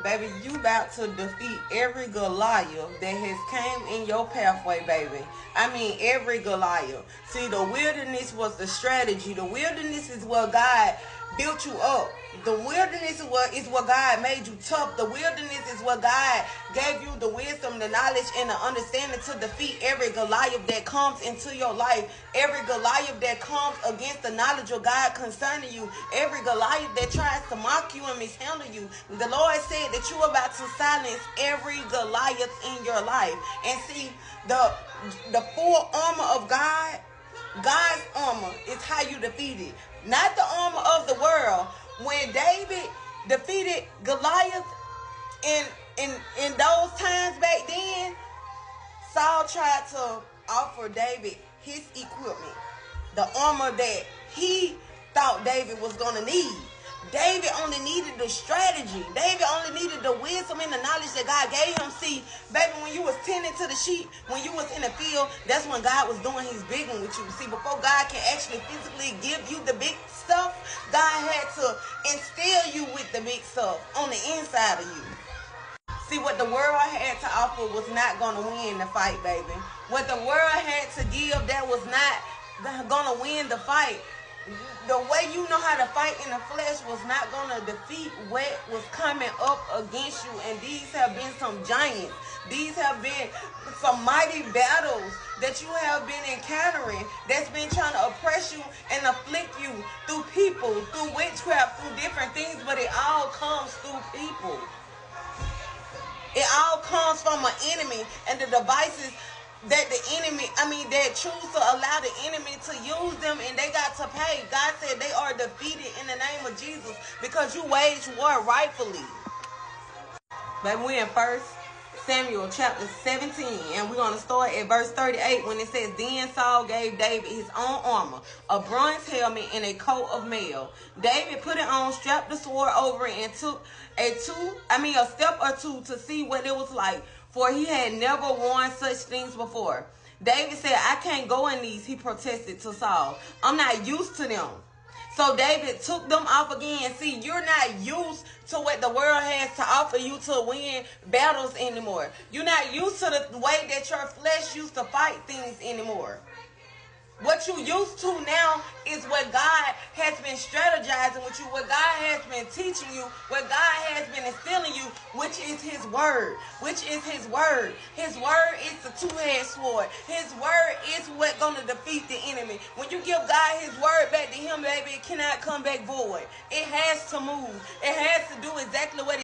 Baby, you about to defeat every Goliath that has came in your pathway, baby. I mean, every Goliath. See, the wilderness was the strategy. The wilderness is where God built you up. The wilderness is what God made you tough. The wilderness is what God gave you the wisdom, the knowledge, and the understanding to defeat every Goliath that comes into your life. Every Goliath that comes against the knowledge of God concerning you. Every Goliath that tries to mock you and mishandle you. The Lord said that you're about to silence every Goliath in your life. And see, the full armor of God, God's armor is how you defeat it. Not the armor of the world. When David defeated Goliath in those times back then, Saul tried to offer David his equipment, the armor that he thought David was going to need. David only needed the strategy. David only needed the wisdom and the knowledge that God gave him. See, baby, when you was tending to the sheep, when you was in the field, that's when God was doing his big one with you. See, before God can actually physically give you the big stuff, God had to instill you with the big stuff on the inside of you. See, what the world had to offer was not going to win the fight, baby. What the world had to give, that was not going to win the fight. The way you know how to fight in the flesh was not going to defeat what was coming up against you. And these have been some giants. These have been some mighty battles that you have been encountering that's been trying to oppress you and afflict you through people, through witchcraft, through different things. But it all comes through people. It all comes from an enemy and the devices that that choose to allow the enemy to use them, and they got to pay. God said they are defeated in the name of Jesus because you wage war rightfully. But we're in 1 Samuel chapter 17, and we're going to start at verse 38 when it says, Then Saul gave David his own armor, a bronze helmet, and a coat of mail. David put it on, strapped the sword over it, and took a step or two to see what it was like, for he had never worn such things before. David said, I can't go in these, he protested to Saul. I'm not used to them. So David took them off again. See, you're not used to what the world has to offer you to win battles anymore. You're not used to the way that your flesh used to fight things anymore. What you used to now is what God has been strategizing with you, what God has been teaching you, what God has been instilling you, which is his word. Which is his word. His word is the two-edged sword. His word is what's going to defeat the enemy. When you give God his word back to him, baby, it cannot come back void. It has to move. It has to do exactly what